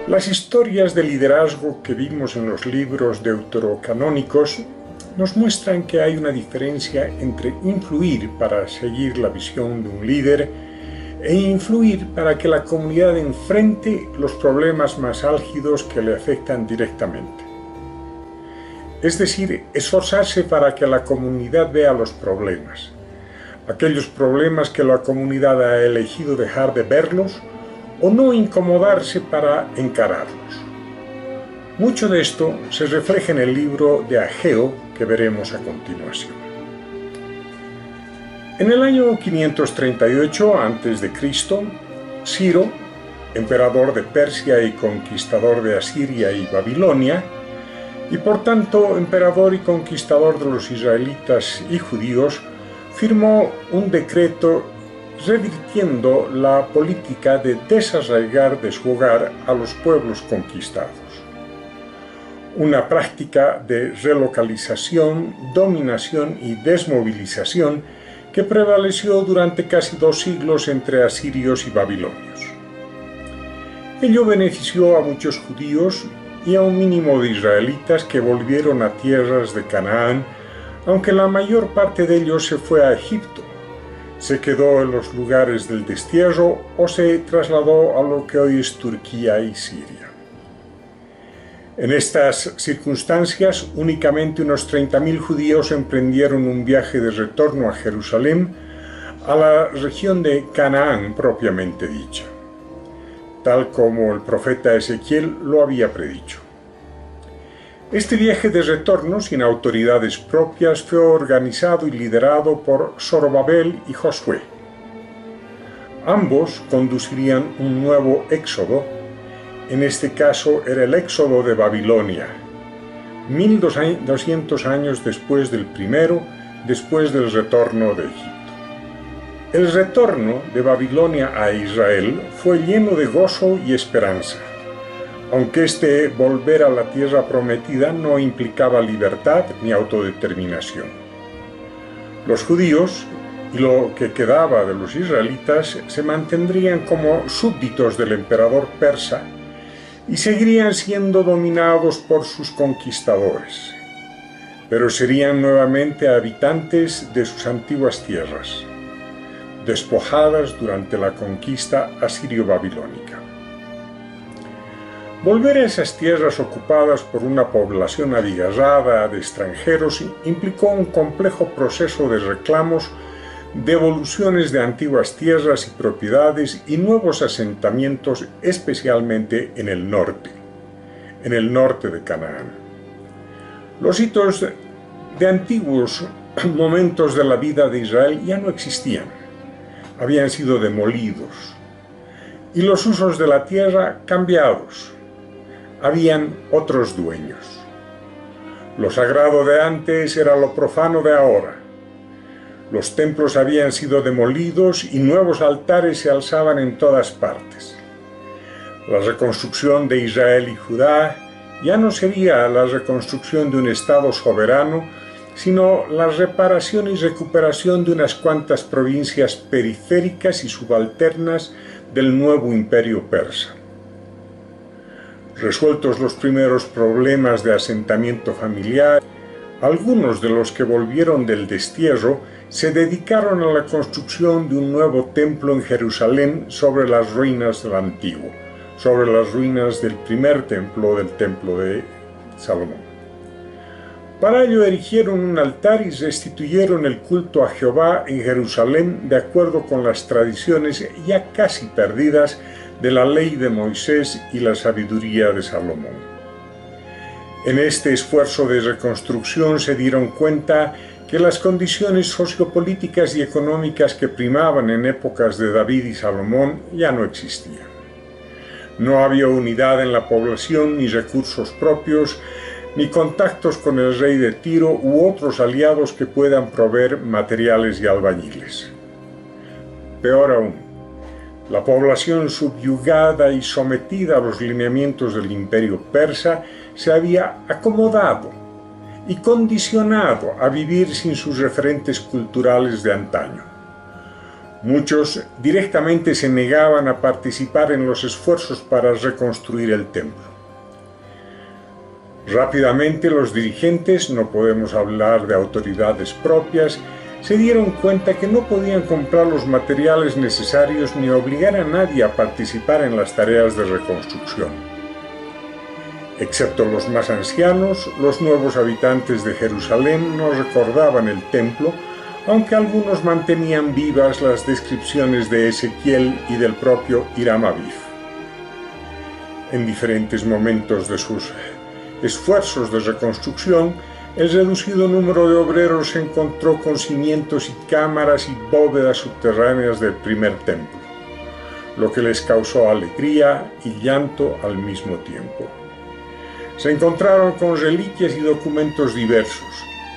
Las historias de liderazgo que vimos en los libros deuterocanónicos nos muestran que hay una diferencia entre influir para seguir la visión de un líder e influir para que la comunidad enfrente los problemas más álgidos que le afectan directamente. Es decir, esforzarse para que la comunidad vea los problemas, aquellos problemas que la comunidad ha elegido dejar de verlos o no incomodarse para encararlos. Mucho de esto se refleja en el libro de Ageo que veremos a continuación. En el año 538 a.C., Ciro, emperador de Persia y conquistador de Asiria y Babilonia, y por tanto emperador y conquistador de los israelitas y judíos, firmó un decreto revirtiendo la política de desarraigar de su hogar a los pueblos conquistados. Una práctica de relocalización, dominación y desmovilización que prevaleció durante casi 2 siglos entre asirios y babilonios. Ello benefició a muchos judíos y a un mínimo de israelitas que volvieron a tierras de Canaán, aunque la mayor parte de ellos se fue a Egipto, se quedó en los lugares del destierro o se trasladó a lo que hoy es Turquía y Siria. En estas circunstancias, únicamente unos 30.000 judíos emprendieron un viaje de retorno a Jerusalén, a la región de Canaán propiamente dicha, tal como el profeta Ezequiel lo había predicho. Este viaje de retorno, sin autoridades propias, fue organizado y liderado por Zorobabel y Josué. Ambos conducirían un nuevo éxodo. En este caso era el éxodo de Babilonia, 1200 años después del primero, después del retorno de Egipto. El retorno de Babilonia a Israel fue lleno de gozo y esperanza, aunque este volver a la tierra prometida no implicaba libertad ni autodeterminación. Los judíos y lo que quedaba de los israelitas se mantendrían como súbditos del emperador persa y seguirían siendo dominados por sus conquistadores, pero serían nuevamente habitantes de sus antiguas tierras, despojadas durante la conquista asirio-babilónica. Volver a esas tierras ocupadas por una población abigarrada de extranjeros implicó un complejo proceso de reclamos, devoluciones de antiguas tierras y propiedades y nuevos asentamientos, especialmente en el norte de Canaán. Los hitos de antiguos momentos de la vida de Israel ya no existían, habían sido demolidos, y los usos de la tierra cambiados, habían otros dueños. Lo sagrado de antes era lo profano de ahora. Los templos habían sido demolidos y nuevos altares se alzaban en todas partes. La reconstrucción de Israel y Judá ya no sería la reconstrucción de un Estado soberano, sino la reparación y recuperación de unas cuantas provincias periféricas y subalternas del nuevo imperio persa. Resueltos los primeros problemas de asentamiento familiar, algunos de los que volvieron del destierro se dedicaron a la construcción de un nuevo templo en Jerusalén sobre las ruinas del antiguo, sobre las ruinas del primer templo, del templo de Salomón. Para ello erigieron un altar y restituyeron el culto a Jehová en Jerusalén de acuerdo con las tradiciones ya casi perdidas de la ley de Moisés y la sabiduría de Salomón. En este esfuerzo de reconstrucción se dieron cuenta que las condiciones sociopolíticas y económicas que primaban en épocas de David y Salomón ya no existían. No había unidad en la población, ni recursos propios, ni contactos con el rey de Tiro u otros aliados que puedan proveer materiales y albañiles. Peor aún, la población subyugada y sometida a los lineamientos del imperio persa se había acomodado y condicionado a vivir sin sus referentes culturales de antaño. Muchos directamente se negaban a participar en los esfuerzos para reconstruir el templo. Rápidamente los dirigentes, no podemos hablar de autoridades propias, se dieron cuenta que no podían comprar los materiales necesarios ni obligar a nadie a participar en las tareas de reconstrucción. Excepto los más ancianos, los nuevos habitantes de Jerusalén no recordaban el templo, aunque algunos mantenían vivas las descripciones de Ezequiel y del propio Hiram Abif. En diferentes momentos de sus esfuerzos de reconstrucción, el reducido número de obreros se encontró con cimientos y cámaras y bóvedas subterráneas del primer templo, lo que les causó alegría y llanto al mismo tiempo. Se encontraron con reliquias y documentos diversos.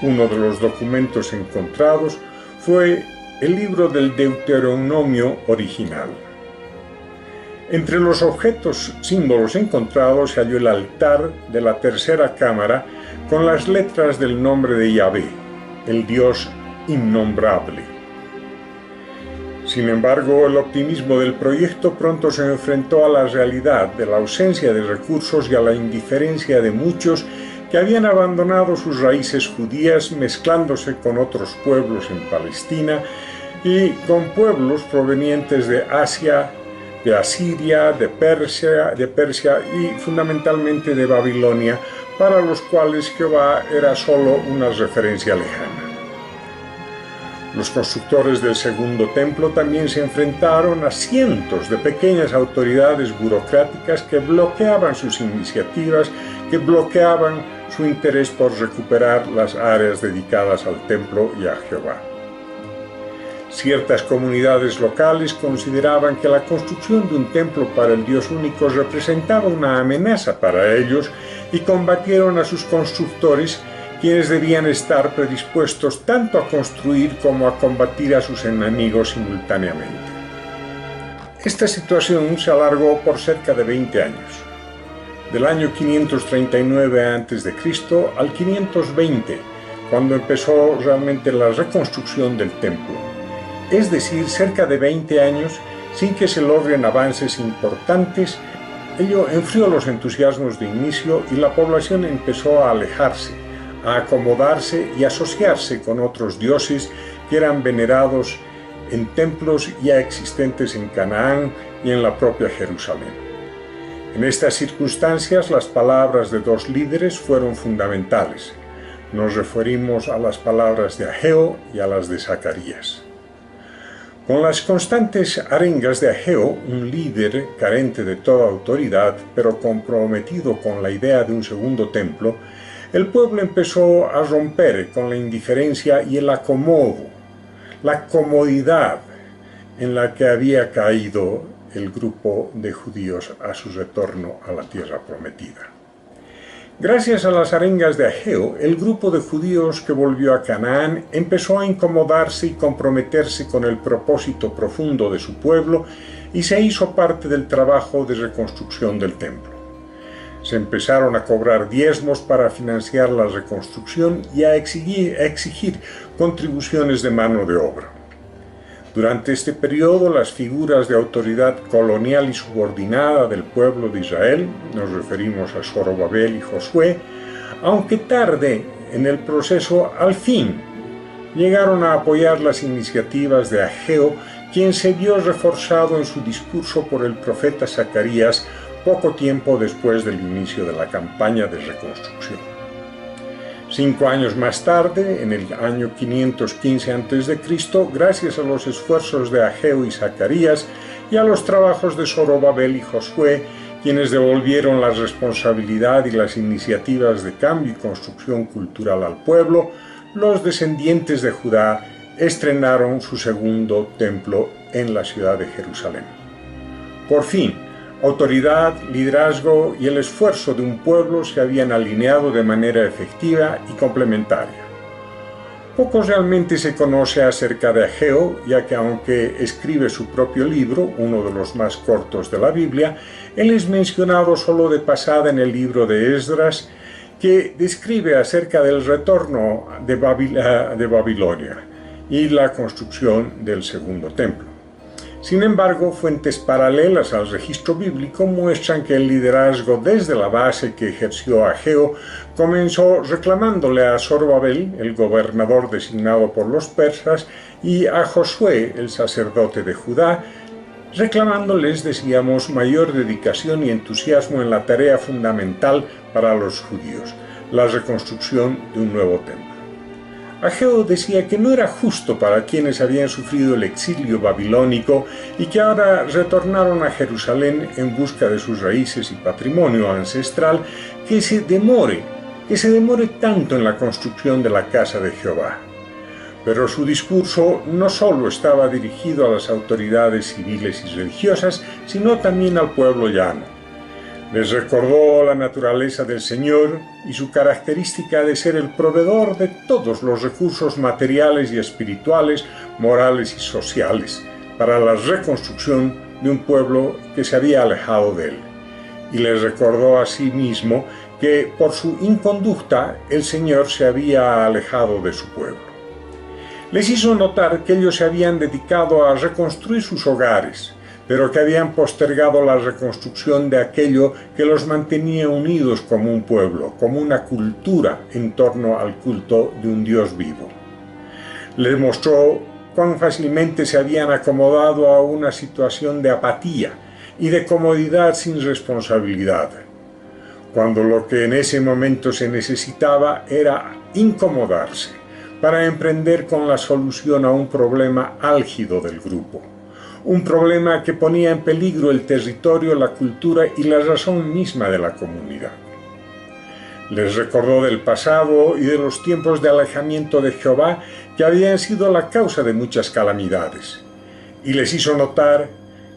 Uno de los documentos encontrados fue el libro del Deuteronomio original. Entre los objetos símbolos encontrados se halló el altar de la tercera cámara con las letras del nombre de Yahvé, el Dios innombrable. Sin embargo, el optimismo del proyecto pronto se enfrentó a la realidad de la ausencia de recursos y a la indiferencia de muchos que habían abandonado sus raíces judías mezclándose con otros pueblos en Palestina y con pueblos provenientes de Asia, de Asiria, de Persia y fundamentalmente de Babilonia, para los cuales Jehová era solo una referencia lejana. Los constructores del segundo templo también se enfrentaron a cientos de pequeñas autoridades burocráticas que bloqueaban sus iniciativas, que bloqueaban su interés por recuperar las áreas dedicadas al templo y a Jehová. Ciertas comunidades locales consideraban que la construcción de un templo para el Dios único representaba una amenaza para ellos y combatieron a sus constructores, quienes debían estar predispuestos tanto a construir como a combatir a sus enemigos simultáneamente. Esta situación se alargó por cerca de 20 años, del año 539 a.C. al 520, cuando empezó realmente la reconstrucción del templo, es decir, cerca de 20 años sin que se logren avances importantes. Ello enfrió los entusiasmos de inicio y la población empezó a alejarse, a acomodarse y asociarse con otros dioses que eran venerados en templos ya existentes en Canaán y en la propia Jerusalén. En estas circunstancias, las palabras de dos líderes fueron fundamentales. Nos referimos a las palabras de Ageo y a las de Zacarías. Con las constantes arengas de Ageo, un líder carente de toda autoridad, pero comprometido con la idea de un segundo templo, el pueblo empezó a romper con la indiferencia y el acomodo, la comodidad en la que había caído el grupo de judíos a su retorno a la tierra prometida. Gracias a las arengas de Ageo, el grupo de judíos que volvió a Canaán empezó a incomodarse y comprometerse con el propósito profundo de su pueblo y se hizo parte del trabajo de reconstrucción del templo. Se empezaron a cobrar diezmos para financiar la reconstrucción y a exigir contribuciones de mano de obra. Durante este periodo, las figuras de autoridad colonial y subordinada del pueblo de Israel, nos referimos a Zorobabel y Josué, aunque tarde en el proceso, al fin llegaron a apoyar las iniciativas de Ageo, quien se vio reforzado en su discurso por el profeta Zacarías poco tiempo después del inicio de la campaña de reconstrucción. 5 años más tarde, en el año 515 a.C., gracias a los esfuerzos de Ageo y Zacarías y a los trabajos de Zorobabel y Josué, quienes devolvieron la responsabilidad y las iniciativas de cambio y construcción cultural al pueblo, los descendientes de Judá estrenaron su segundo templo en la ciudad de Jerusalén. Por fin, autoridad, liderazgo y el esfuerzo de un pueblo se habían alineado de manera efectiva y complementaria. Poco realmente se conoce acerca de Ageo, ya que aunque escribe su propio libro, uno de los más cortos de la Biblia, él es mencionado solo de pasada en el libro de Esdras, que describe acerca del retorno de Babilonia y la construcción del segundo templo. Sin embargo, fuentes paralelas al registro bíblico muestran que el liderazgo desde la base que ejerció Ageo comenzó reclamándole a Zorobabel, el gobernador designado por los persas, y a Josué, el sacerdote de Judá, reclamándoles, decíamos, mayor dedicación y entusiasmo en la tarea fundamental para los judíos, la reconstrucción de un nuevo templo. Ageo decía que no era justo para quienes habían sufrido el exilio babilónico y que ahora retornaron a Jerusalén en busca de sus raíces y patrimonio ancestral que se demore tanto en la construcción de la casa de Jehová. Pero su discurso no solo estaba dirigido a las autoridades civiles y religiosas, sino también al pueblo llano. Les recordó la naturaleza del Señor y su característica de ser el proveedor de todos los recursos materiales y espirituales, morales y sociales para la reconstrucción de un pueblo que se había alejado de él. Y les recordó a sí mismo que por su inconducta el Señor se había alejado de su pueblo. Les hizo notar que ellos se habían dedicado a reconstruir sus hogares, pero que habían postergado la reconstrucción de aquello que los mantenía unidos como un pueblo, como una cultura en torno al culto de un Dios vivo. Les mostró cuán fácilmente se habían acomodado a una situación de apatía y de comodidad sin responsabilidad, cuando lo que en ese momento se necesitaba era incomodarse para emprender con la solución a un problema álgido del grupo. Un problema que ponía en peligro el territorio, la cultura y la razón misma de la comunidad. Les recordó del pasado y de los tiempos de alejamiento de Jehová que habían sido la causa de muchas calamidades, y les hizo notar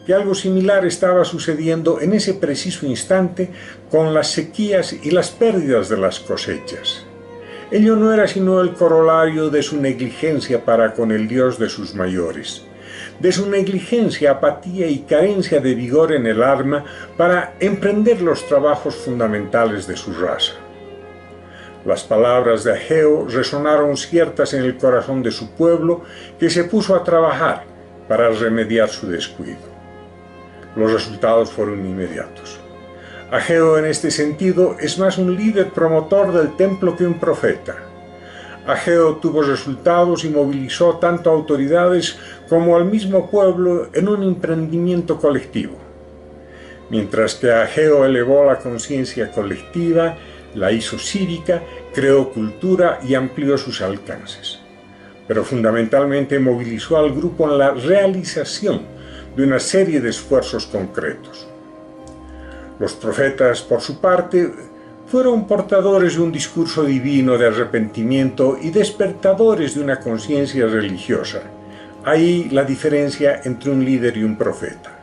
que algo similar estaba sucediendo en ese preciso instante con las sequías y las pérdidas de las cosechas. Ello no era sino el corolario de su negligencia para con el Dios de sus mayores, de su negligencia, apatía y carencia de vigor en el alma para emprender los trabajos fundamentales de su raza. Las palabras de Ageo resonaron ciertas en el corazón de su pueblo, que se puso a trabajar para remediar su descuido. Los resultados fueron inmediatos. Ageo en este sentido es más un líder promotor del templo que un profeta. Ageo tuvo resultados y movilizó tanto a autoridades como al mismo pueblo en un emprendimiento colectivo. Mientras que Ageo elevó la conciencia colectiva, la hizo cívica, creó cultura y amplió sus alcances. Pero fundamentalmente movilizó al grupo en la realización de una serie de esfuerzos concretos. Los profetas, por su parte, fueron portadores de un discurso divino de arrepentimiento y despertadores de una conciencia religiosa. Ahí la diferencia entre un líder y un profeta.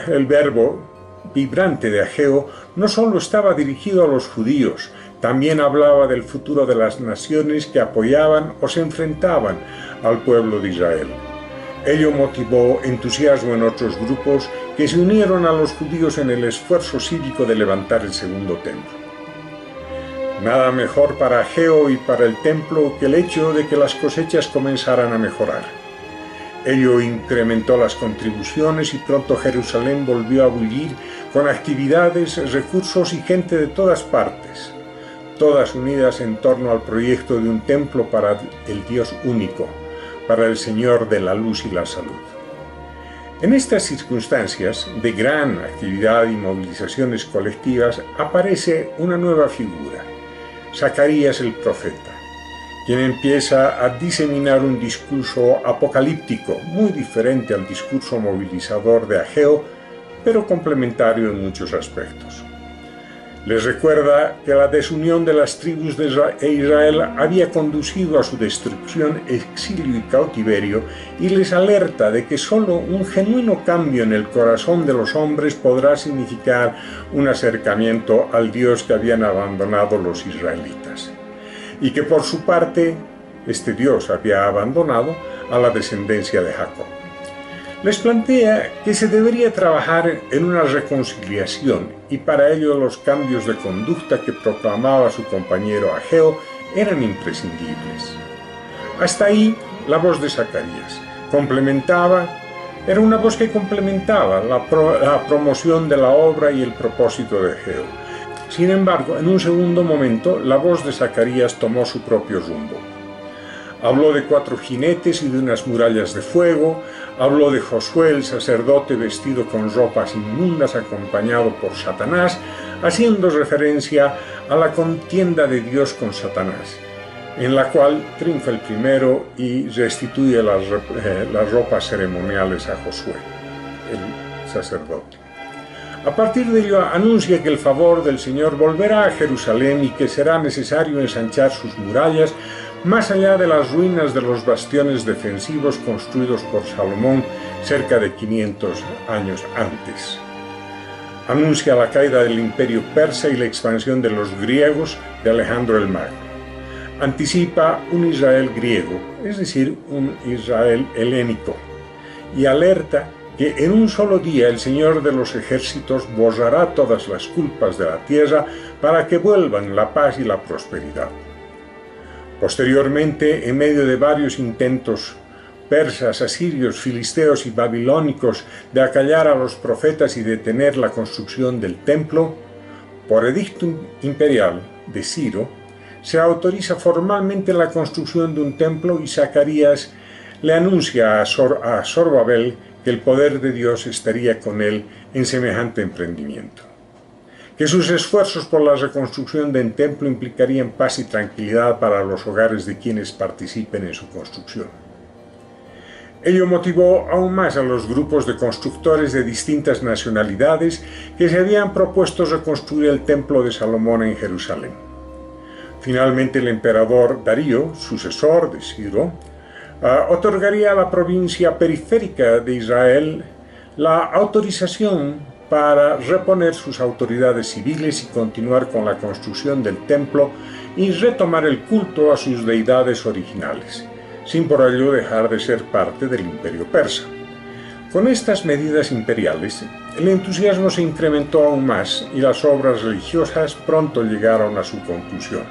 El verbo vibrante de Ageo no solo estaba dirigido a los judíos, también hablaba del futuro de las naciones que apoyaban o se enfrentaban al pueblo de Israel. Ello motivó entusiasmo en otros grupos que se unieron a los judíos en el esfuerzo cívico de levantar el segundo templo. Nada mejor para Ageo y para el templo que el hecho de que las cosechas comenzaran a mejorar. Ello incrementó las contribuciones y pronto Jerusalén volvió a bullir con actividades, recursos y gente de todas partes, todas unidas en torno al proyecto de un templo para el Dios único, para el Señor de la luz y la salud. En estas circunstancias de gran actividad y movilizaciones colectivas aparece una nueva figura, Zacarías el profeta, quien empieza a diseminar un discurso apocalíptico muy diferente al discurso movilizador de Ageo, pero complementario en muchos aspectos. Les recuerda que la desunión de las tribus de Israel había conducido a su destrucción, exilio y cautiverio, y les alerta de que solo un genuino cambio en el corazón de los hombres podrá significar un acercamiento al Dios que habían abandonado los israelitas, y que por su parte este Dios había abandonado a la descendencia de Jacob. Les plantea que se debería trabajar en una reconciliación y para ello los cambios de conducta que proclamaba su compañero Ageo eran imprescindibles. Hasta ahí la voz de Zacarías complementaba Era una voz que complementaba la promoción de la obra y el propósito de Ageo. Sin embargo, en un segundo momento, la voz de Zacarías tomó su propio rumbo. Habló de 4 jinetes y de unas murallas de fuego, habló de Josué el sacerdote vestido con ropas inmundas acompañado por Satanás, haciendo referencia a la contienda de Dios con Satanás, en la cual triunfa el primero y restituye las ropas ceremoniales a Josué, el sacerdote. A partir de ello anuncia que el favor del Señor volverá a Jerusalén y que será necesario ensanchar sus murallas más allá de las ruinas de los bastiones defensivos construidos por Salomón cerca de 500 años antes. Anuncia la caída del imperio persa y la expansión de los griegos de Alejandro el Magno. Anticipa un Israel griego, es decir, un Israel helénico, y alerta que en un solo día el Señor de los ejércitos borrará todas las culpas de la tierra para que vuelvan la paz y la prosperidad. Posteriormente, en medio de varios intentos persas, asirios, filisteos y babilónicos de acallar a los profetas y detener la construcción del templo, por edicto imperial de Ciro, se autoriza formalmente la construcción de un templo y Zacarías le anuncia a Zorobabel que el poder de Dios estaría con él en semejante emprendimiento, que sus esfuerzos por la reconstrucción del templo implicarían paz y tranquilidad para los hogares de quienes participen en su construcción. Ello motivó aún más a los grupos de constructores de distintas nacionalidades que se habían propuesto reconstruir el templo de Salomón en Jerusalén. Finalmente el emperador Darío, sucesor de Ciro, otorgaría a la provincia periférica de Israel la autorización para reponer sus autoridades civiles y continuar con la construcción del templo y retomar el culto a sus deidades originales, sin por ello dejar de ser parte del imperio persa. Con estas medidas imperiales, el entusiasmo se incrementó aún más y las obras religiosas pronto llegaron a su conclusión.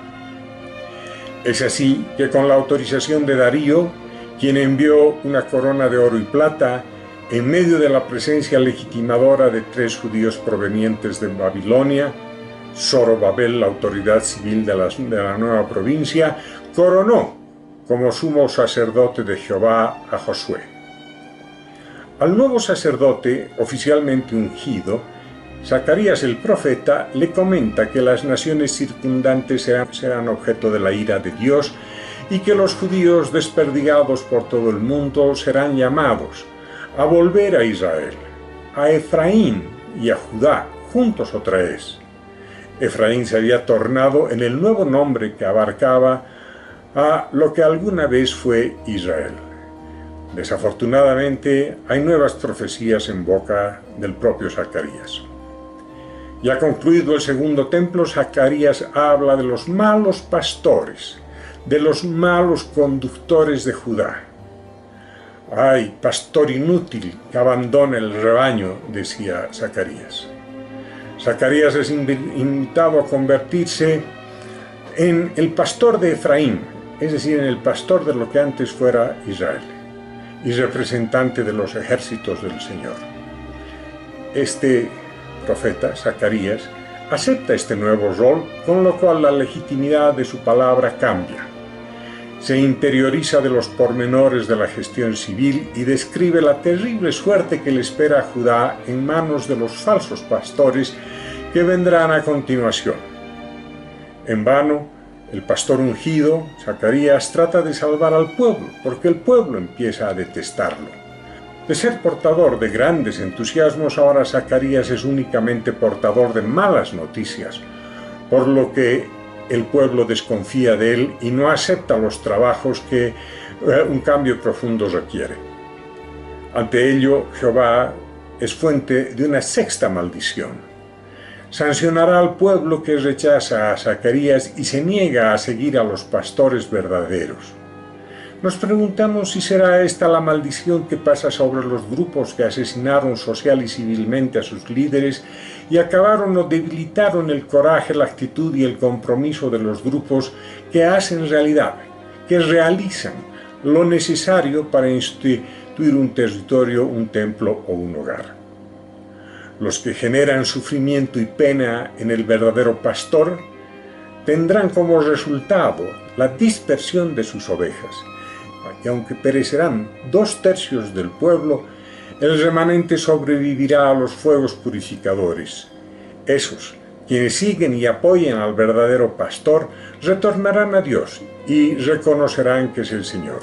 Es así que con la autorización de Darío, quien envió una corona de oro y plata, en medio de la presencia legitimadora de 3 judíos provenientes de Babilonia, Zorobabel, la autoridad civil de la nueva provincia, coronó como sumo sacerdote de Jehová a Josué. Al nuevo sacerdote, oficialmente ungido, Zacarías el profeta le comenta que las naciones circundantes serán objeto de la ira de Dios y que los judíos desperdigados por todo el mundo serán llamados a volver a Israel, a Efraín y a Judá, juntos otra vez. Efraín se había tornado en el nuevo nombre que abarcaba a lo que alguna vez fue Israel. Desafortunadamente, hay nuevas profecías en boca del propio Zacarías. Ya concluido el segundo templo, Zacarías habla de los malos pastores, de los malos conductores de Judá. ¡Ay, pastor inútil que abandona el rebaño!, decía Zacarías. Zacarías es invitado a convertirse en el pastor de Efraín, es decir, en el pastor de lo que antes fuera Israel, y representante de los ejércitos del Señor. Este profeta, Zacarías, acepta este nuevo rol, con lo cual la legitimidad de su palabra cambia. Se interioriza de los pormenores de la gestión civil y describe la terrible suerte que le espera a Judá en manos de los falsos pastores que vendrán a continuación. En vano, el pastor ungido, Zacarías, trata de salvar al pueblo, porque el pueblo empieza a detestarlo. De ser portador de grandes entusiasmos, ahora Zacarías es únicamente portador de malas noticias, por lo que el pueblo desconfía de él y no acepta los trabajos que un cambio profundo requiere. Ante ello, Jehová es fuente de una sexta maldición. Sancionará al pueblo que rechaza a Zacarías y se niega a seguir a los pastores verdaderos. Nos preguntamos si será esta la maldición que pasa sobre los grupos que asesinaron social y civilmente a sus líderes y acabaron o debilitaron el coraje, la actitud y el compromiso de los grupos que hacen realidad, que realizan lo necesario para sustituir un territorio, un templo o un hogar. Los que generan sufrimiento y pena en el verdadero pastor tendrán como resultado la dispersión de sus ovejas, y aunque perecerán 2/3 del pueblo, el remanente sobrevivirá a los fuegos purificadores. Esos, quienes siguen y apoyan al verdadero pastor, retornarán a Dios y reconocerán que es el Señor.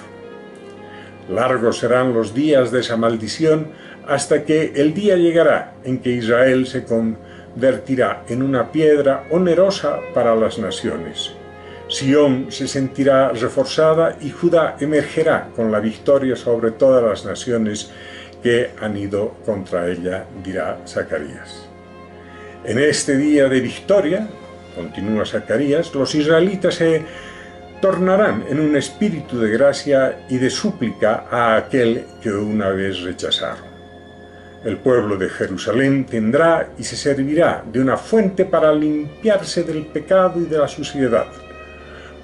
Largos serán los días de esa maldición hasta que el día llegará en que Israel se convertirá en una piedra onerosa para las naciones. Sión se sentirá reforzada y Judá emergerá con la victoria sobre todas las naciones que han ido contra ella, dirá Zacarías. En este día de victoria, continúa Zacarías, los israelitas se tornarán en un espíritu de gracia y de súplica a aquel que una vez rechazaron. El pueblo de Jerusalén tendrá y se servirá de una fuente para limpiarse del pecado y de la suciedad.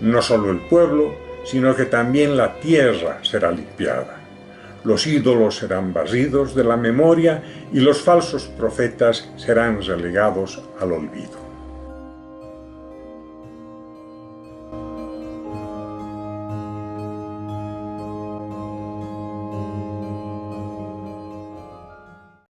No solo el pueblo, sino que también la tierra será limpiada. Los ídolos serán barridos de la memoria y los falsos profetas serán relegados al olvido.